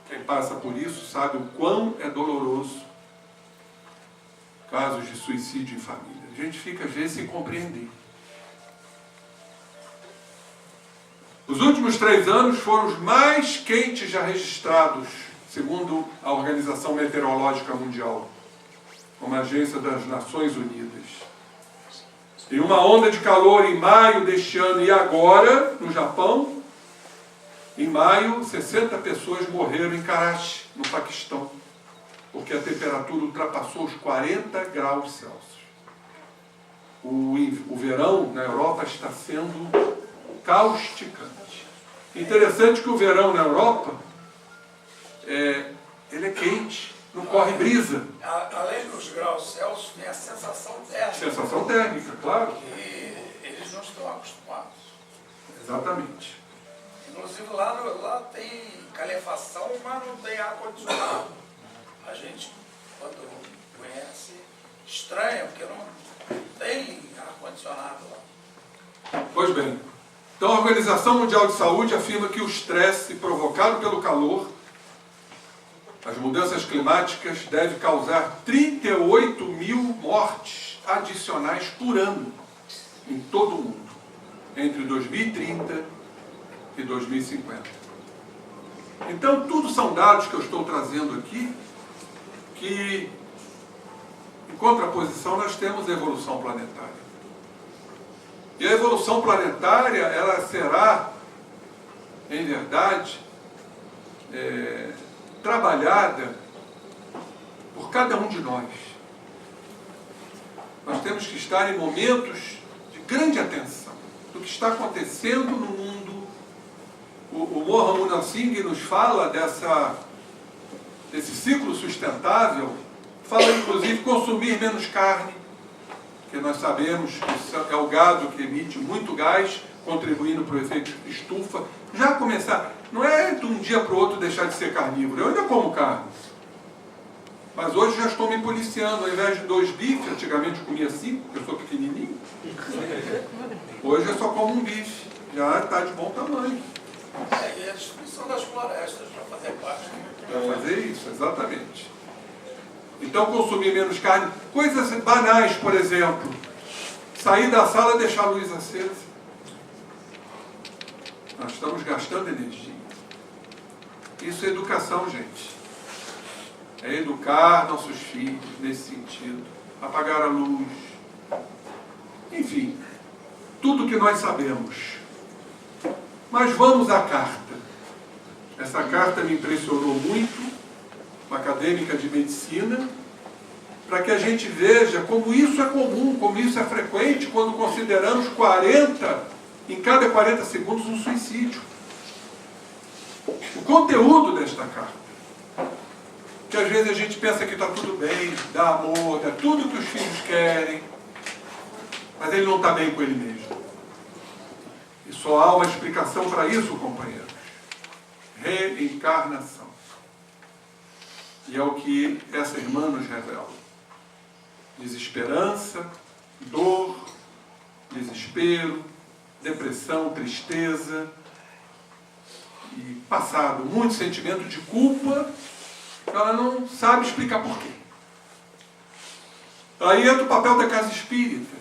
Quem passa por isso sabe o quão é doloroso casos de suicídio em família. A gente fica às vezes sem compreender. Os últimos 3 anos foram os mais quentes já registrados, segundo a Organização Meteorológica Mundial, uma agência das Nações Unidas. Em uma onda de calor em maio deste ano e agora, no Japão, em maio, 60 pessoas morreram em Karachi, no Paquistão, porque a temperatura ultrapassou os 40 graus Celsius. O verão na Europa está sendo causticante. Interessante que o verão na Europa, ele é quente, não corre brisa. Além dos graus Celsius, tem a sensação térmica. Sensação térmica, claro. Que eles não estão acostumados. Exatamente. Inclusive lá tem calefação, mas não tem ar-condicionado. A gente, quando conhece, estranha, porque não tem ar-condicionado lá. Pois bem, então a Organização Mundial de Saúde afirma que o estresse provocado pelo calor, as mudanças climáticas, deve causar 38 mil mortes adicionais por ano em todo o mundo, entre 2030 e 2050. Então, tudo são dados que eu estou trazendo aqui, que, em contraposição, nós temos a evolução planetária. E a evolução planetária, ela será, em verdade, trabalhada por cada um de nós. Nós temos que estar em momentos de grande atenção do que está acontecendo no mundo. O Mohammed Singh nos fala desse ciclo sustentável, fala inclusive consumir menos carne, porque nós sabemos que é o gado que emite muito gás, contribuindo para o efeito estufa. Já começar, não é de um dia para o outro deixar de ser carnívoro, eu ainda como carne. Mas hoje já estou me policiando, ao invés de 2 bifes, antigamente eu comia 5, porque eu sou pequenininho. Hoje eu só como um bife, já está de bom tamanho. E a destruição das florestas para fazer parte. Para fazer isso, exatamente. Então consumir menos carne, coisas banais, por exemplo, sair da sala e deixar a luz acesa. Nós estamos gastando energia. Isso é educação, gente. É educar nossos filhos nesse sentido. Apagar a luz. Enfim, tudo que nós sabemos. Mas vamos à carta. Essa carta me impressionou muito, uma acadêmica de medicina, para que a gente veja como isso é comum, como isso é frequente, quando consideramos em cada 40 segundos um suicídio. O conteúdo desta carta, que às vezes a gente pensa que está tudo bem, dá amor, dá tudo que os filhos querem, mas ele não está bem com ele mesmo. E só há uma explicação para isso, companheiros. Reencarnação. E é o que essa irmã nos revela. Desesperança, dor, desespero, depressão, tristeza e passado, muito sentimento de culpa, ela não sabe explicar por quê. Aí entra o papel da casa espírita,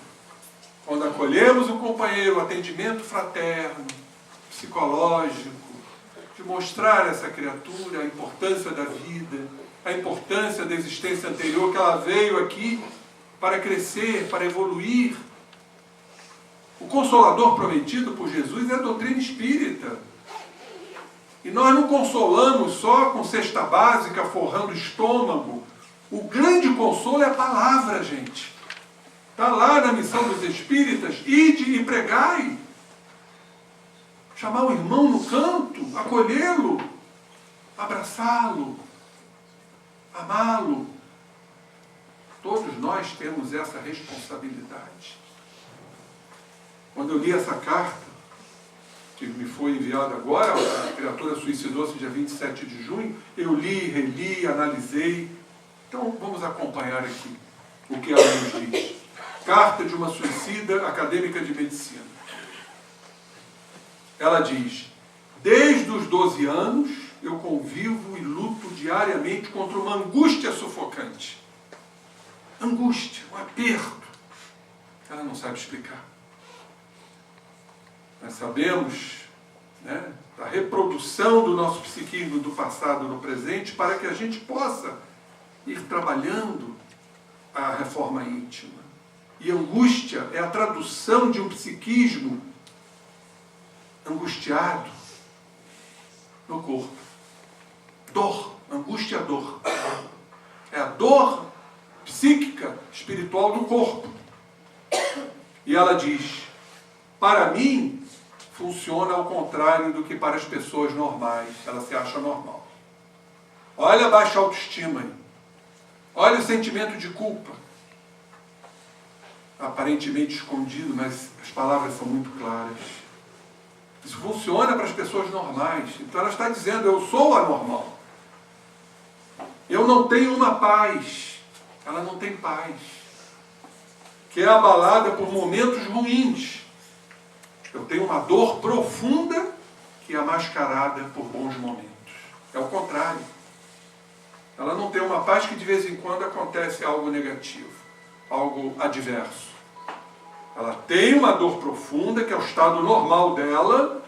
quando acolhemos o companheiro, o atendimento fraterno, psicológico, de mostrar a essa criatura a importância da vida, a importância da existência anterior, que ela veio aqui para crescer, para evoluir. O Consolador prometido por Jesus é a doutrina espírita. E nós não consolamos só com cesta básica, forrando o estômago. O grande consolo é a palavra, gente. Está lá na missão dos espíritas, ide e pregai. Chamar o irmão no canto, acolhê-lo, abraçá-lo, amá-lo. Todos nós temos essa responsabilidade. Quando eu li essa carta, que me foi enviada agora, a criatura suicidou-se dia 27 de junho, eu li, reli, analisei. Então vamos acompanhar aqui o que ela nos diz. Carta de uma suicida acadêmica de medicina. Ela diz: desde os 12 anos eu convivo e luto diariamente contra uma angústia sufocante. Angústia, um aperto. Ela não sabe explicar. Nós sabemos, né, da reprodução do nosso psiquismo do passado no presente, para que a gente possa ir trabalhando a reforma íntima. E angústia é a tradução de um psiquismo angustiado no corpo. Dor, angústia é dor. É a dor psíquica, espiritual do corpo. E ela diz, para mim, funciona ao contrário do que para as pessoas normais. Ela se acha normal. Olha a baixa autoestima aí. Olha o sentimento de culpa. Aparentemente escondido, mas as palavras são muito claras. Isso funciona para as pessoas normais. Então ela está dizendo, eu sou anormal. Eu não tenho uma paz. Ela não tem paz. Que é abalada por momentos ruins. Eu tenho uma dor profunda que é mascarada por bons momentos. É o contrário. Ela não tem uma paz que de vez em quando acontece algo negativo, algo adverso. Ela tem uma dor profunda, que é o estado normal dela,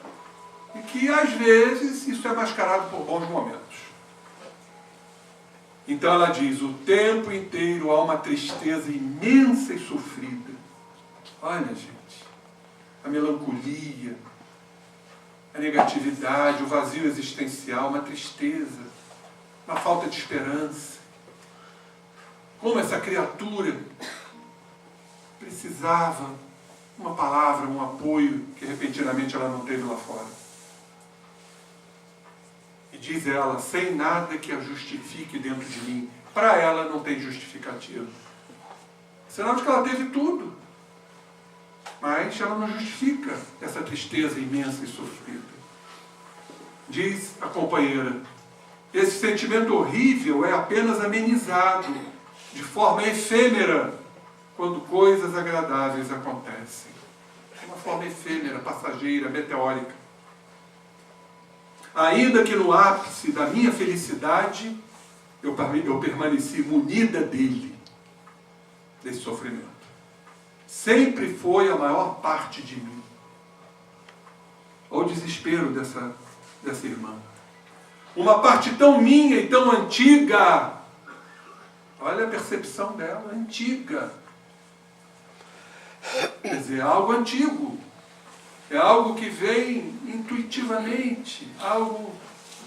e que às vezes isso é mascarado por bons momentos. Então ela diz, o tempo inteiro há uma tristeza imensa e sofrida. Olha, gente, a melancolia, a negatividade, o vazio existencial, uma tristeza, uma falta de esperança. Como essa criatura precisava uma palavra, um apoio que repentinamente ela não teve lá fora. E diz ela, sem nada que a justifique dentro de mim. Para ela não tem justificativo. Sinal de que ela teve tudo. Mas ela não justifica essa tristeza imensa e sofrida. Diz a companheira, esse sentimento horrível é apenas amenizado, de forma efêmera, quando coisas agradáveis acontecem. É uma forma efêmera, passageira, meteórica. Ainda que no ápice da minha felicidade, eu permaneci munida dele, desse sofrimento. Sempre foi a maior parte de mim. Olha o desespero dessa irmã. Uma parte tão minha e tão antiga. Olha a percepção dela, antiga. Quer dizer, é algo antigo. É algo que vem intuitivamente, algo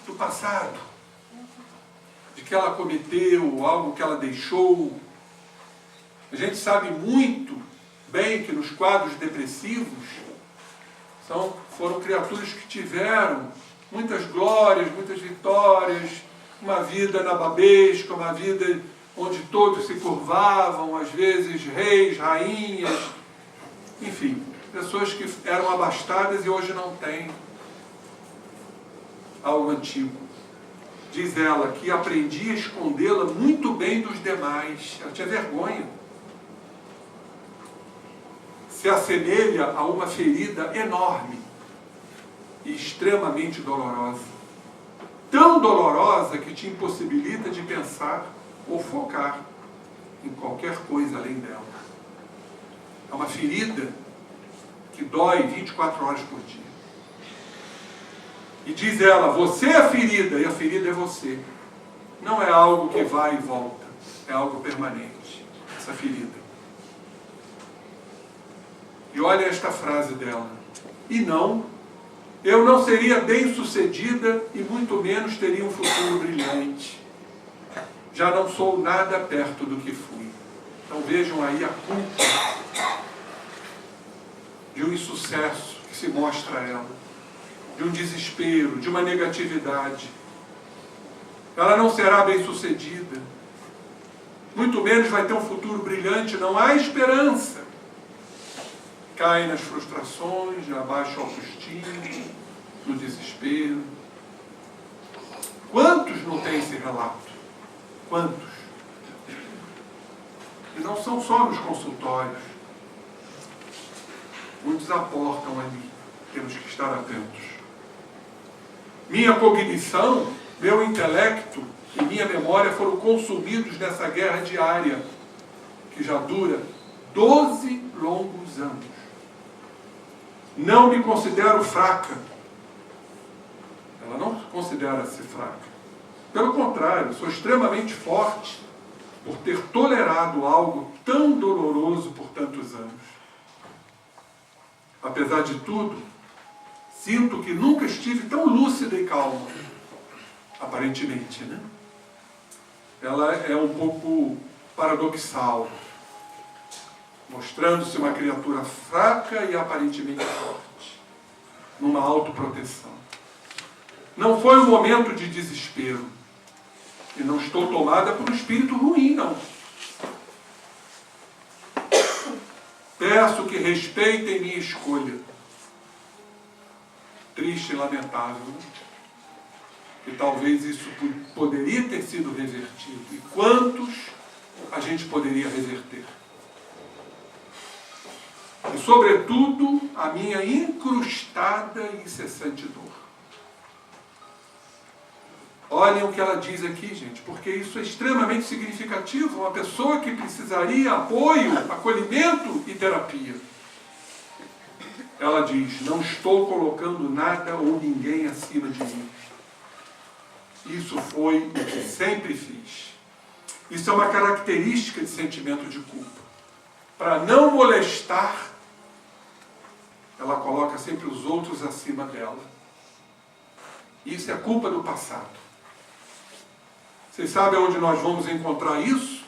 do passado. De que ela cometeu, algo que ela deixou. A gente sabe muito bem que nos quadros depressivos foram criaturas que tiveram muitas glórias, muitas vitórias, uma vida nababesca, uma vida onde todos se curvavam, às vezes reis, rainhas, enfim, pessoas que eram abastadas e hoje não têm algo antigo. Diz ela que aprendia a escondê-la muito bem dos demais. Ela tinha vergonha. Se assemelha a uma ferida enorme e extremamente dolorosa. Tão dolorosa que te impossibilita de pensar ou focar em qualquer coisa além dela. É uma ferida que dói 24 horas por dia. E diz ela, você é a ferida e a ferida é você. Não é algo que vai e volta, é algo permanente, essa ferida. E olha esta frase dela. E não, eu não seria bem-sucedida e muito menos teria um futuro brilhante. Já não sou nada perto do que fui. Então vejam aí a culpa de um insucesso que se mostra a ela, de um desespero, de uma negatividade. Ela não será bem-sucedida, muito menos vai ter um futuro brilhante, não há esperança. Cai nas frustrações, na baixa autoestima, no desespero. Quantos não têm esse relato? Quantos? E não são só nos consultórios. Muitos aportam ali. Temos que estar atentos. Minha cognição, meu intelecto e minha memória foram consumidos nessa guerra diária, que já dura 12 longos anos. Não me considero fraca. Ela não considera-se fraca. Pelo contrário, sou extremamente forte por ter tolerado algo tão doloroso por tantos apesar de tudo, sinto que nunca estive tão lúcida e calma, aparentemente, né? Ela é um pouco paradoxal, mostrando-se uma criatura fraca e aparentemente forte, numa autoproteção. Não foi um momento de desespero, e não estou tomada por um espírito ruim, não. Peço que respeitem minha escolha. Triste e lamentável, né? E talvez isso poderia ter sido revertido. E quantos a gente poderia reverter? E, sobretudo, a minha incrustada e incessante dor. Olhem o que ela diz aqui, gente, porque isso é extremamente significativo. Uma pessoa que precisaria apoio, acolhimento e terapia. Ela diz: não estou colocando nada ou ninguém acima de mim. Isso foi o que sempre fiz. Isso é uma característica de sentimento de culpa. Para não molestar, ela coloca sempre os outros acima dela. Isso é culpa do passado. Vocês sabem onde nós vamos encontrar isso?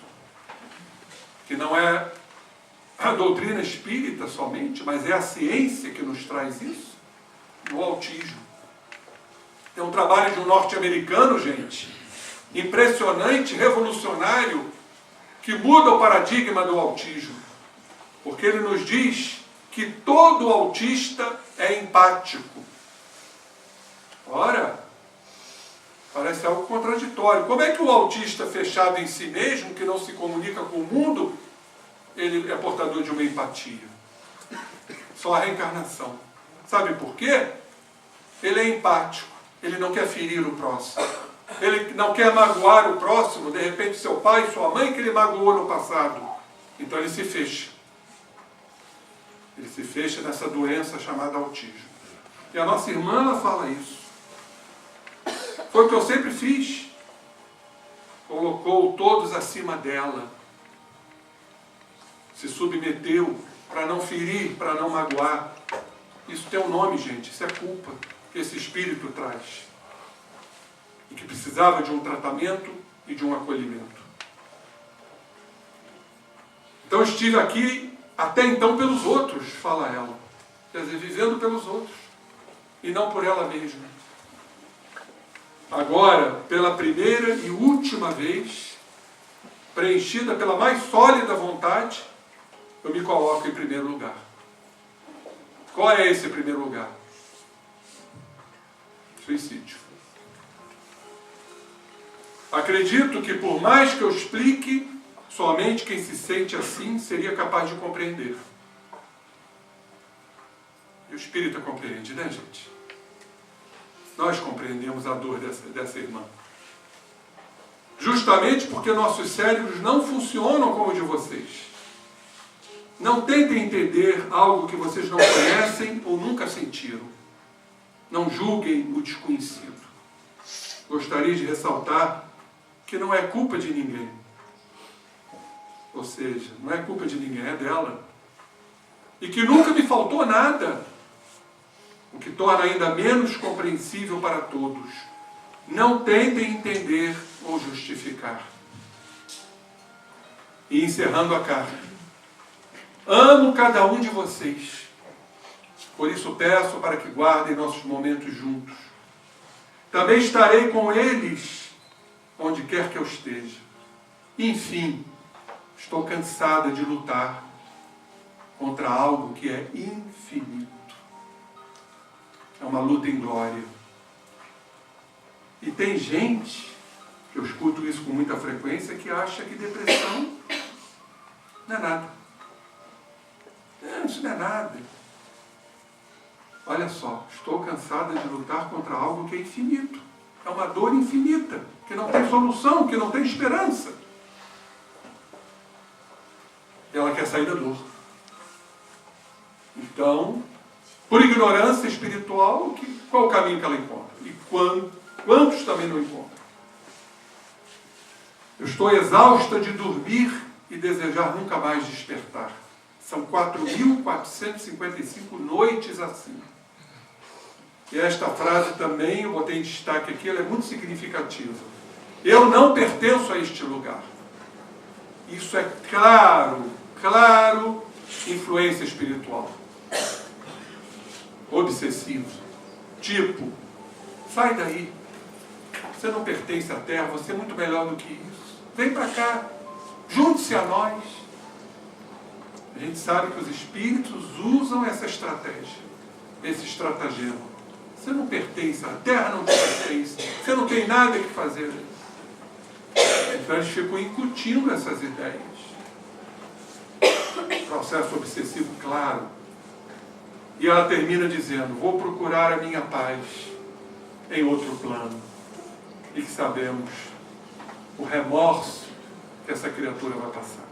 Que não é a doutrina espírita somente, mas é a ciência que nos traz isso? No autismo. Tem um trabalho de um norte-americano, gente, impressionante, revolucionário, que muda o paradigma do autismo. Porque ele nos diz que todo autista é empático. Ora, parece algo contraditório. Como é que o autista fechado em si mesmo, que não se comunica com o mundo, ele é portador de uma empatia? Só a reencarnação. Sabe por quê? Ele é empático. Ele não quer ferir o próximo. Ele não quer magoar o próximo, de repente seu pai, sua mãe, que ele magoou no passado. Então ele se fecha. Ele se fecha nessa doença chamada autismo. E a nossa irmã, ela fala isso. Foi o que eu sempre fiz. Colocou todos acima dela. Se submeteu para não ferir, para não magoar. Isso tem um nome, gente. Isso é culpa que esse espírito traz. E que precisava de um tratamento e de um acolhimento. Então eu estive aqui até então pelos outros, fala ela. Quer dizer, vivendo pelos outros. E não por ela mesma. Agora, pela primeira e última vez, preenchida pela mais sólida vontade, eu me coloco em primeiro lugar. Qual é esse primeiro lugar? Suicídio. Acredito que por mais que eu explique, somente quem se sente assim seria capaz de compreender. E o espírita compreende, né, gente? Nós compreendemos a dor dessa irmã. Justamente porque nossos cérebros não funcionam como o de vocês. Não tentem entender algo que vocês não conhecem ou nunca sentiram. Não julguem o desconhecido. Gostaria de ressaltar que não é culpa de ninguém. Ou seja, não é culpa de ninguém, é dela. E que nunca me faltou nada. O que torna ainda menos compreensível para todos. Não tentem entender ou justificar. E encerrando a carta. Amo cada um de vocês. Por isso peço para que guardem nossos momentos juntos. Também estarei com eles onde quer que eu esteja. Enfim, estou cansada de lutar contra algo que é infinito. É uma luta em glória. E tem gente, que eu escuto isso com muita frequência, que acha que depressão não é nada. Isso não é nada. Olha só, estou cansada de lutar contra algo que é infinito. É uma dor infinita, que não tem solução, que não tem esperança. E ela quer sair da dor. Então, por ignorância espiritual, qual o caminho que ela encontra? E quantos também não encontram? Eu estou exausta de dormir e desejar nunca mais despertar. São 4.455 noites assim. E esta frase também, eu botei em destaque aqui, ela é muito significativa. Eu não pertenço a este lugar. Isso é claro influência espiritual. Obsessivo. Tipo, sai daí. Você não pertence à terra, você é muito melhor do que isso. Vem para cá, junte-se a nós. A gente sabe que os espíritos usam essa estratégia, esse estratagema. Você não pertence, a terra não te pertence, você não tem nada que fazer. Então eles ficam incutindo essas ideias. Processo obsessivo, claro. E ela termina dizendo, vou procurar a minha paz em outro plano. E que sabemos o remorso que essa criatura vai passar.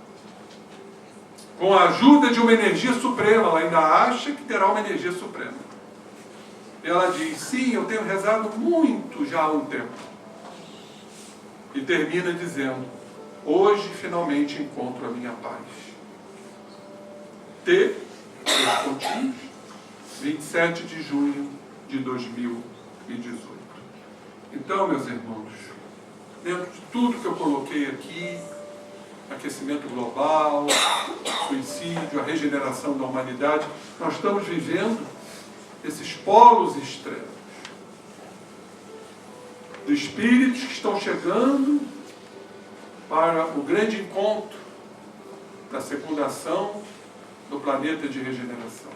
Com a ajuda de uma energia suprema, ela ainda acha que terá uma energia suprema. E ela diz, sim, eu tenho rezado muito já há um tempo. E termina dizendo, hoje finalmente encontro a minha paz. T, 27 de junho de 2018. Então, meus irmãos, dentro de tudo que eu coloquei aqui, aquecimento global, suicídio, a regeneração da humanidade, nós estamos vivendo esses polos extremos de espíritos que estão chegando para o grande encontro da fecundação do planeta de regeneração.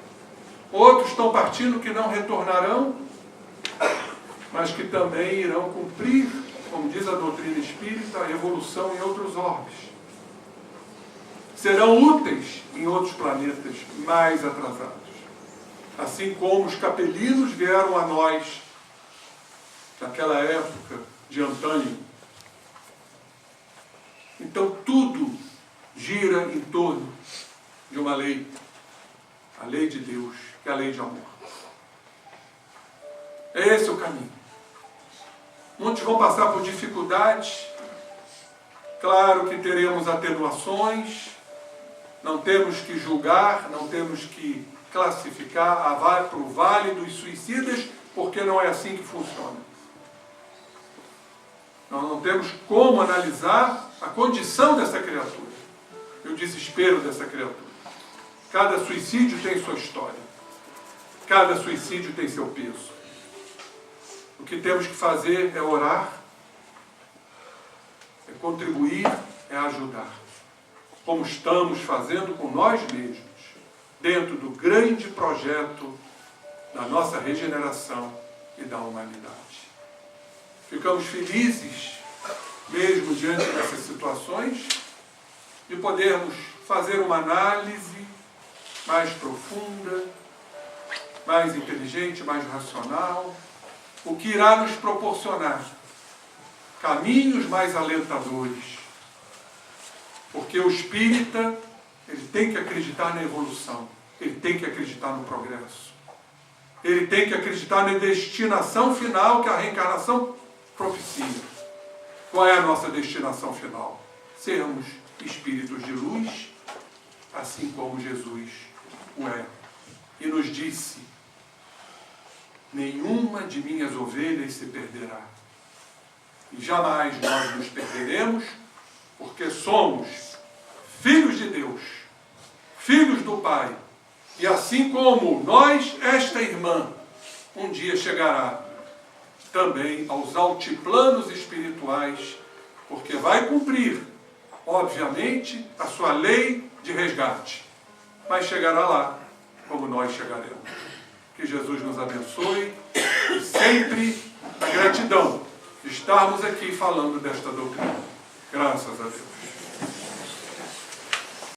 Outros estão partindo que não retornarão, mas que também irão cumprir, como diz a doutrina espírita, a evolução em outros orbes. Serão úteis em outros planetas mais atrasados. Assim como os capelinos vieram a nós, naquela época de antanho. Então tudo gira em torno de uma lei, a lei de Deus, que é a lei de amor. Esse é o caminho. Muitos vão passar por dificuldades, claro que teremos atenuações, não temos que julgar, não temos que classificar, vai para o vale dos suicidas, porque não é assim que funciona. Nós não temos como analisar a condição dessa criatura e o desespero dessa criatura. Cada suicídio tem sua história. Cada suicídio tem seu peso. O que temos que fazer é orar, é contribuir, é ajudar. Como estamos fazendo com nós mesmos, dentro do grande projeto da nossa regeneração e da humanidade. Ficamos felizes, mesmo diante dessas situações, de podermos fazer uma análise mais profunda, mais inteligente, mais racional, o que irá nos proporcionar caminhos mais alentadores. Porque o espírita, ele tem que acreditar na evolução, ele tem que acreditar no progresso. Ele tem que acreditar na destinação final que a reencarnação propicia. Qual é a nossa destinação final? Sermos espíritos de luz, assim como Jesus o é. E nos disse, nenhuma de minhas ovelhas se perderá. E jamais nós nos perderemos, porque somos filhos de Deus, filhos do Pai. E assim como nós, esta irmã, um dia chegará também aos altiplanos espirituais, porque vai cumprir, obviamente, a sua lei de resgate. Mas chegará lá, como nós chegaremos. Que Jesus nos abençoe e sempre a gratidão de estarmos aqui falando desta doutrina. Graças a Deus.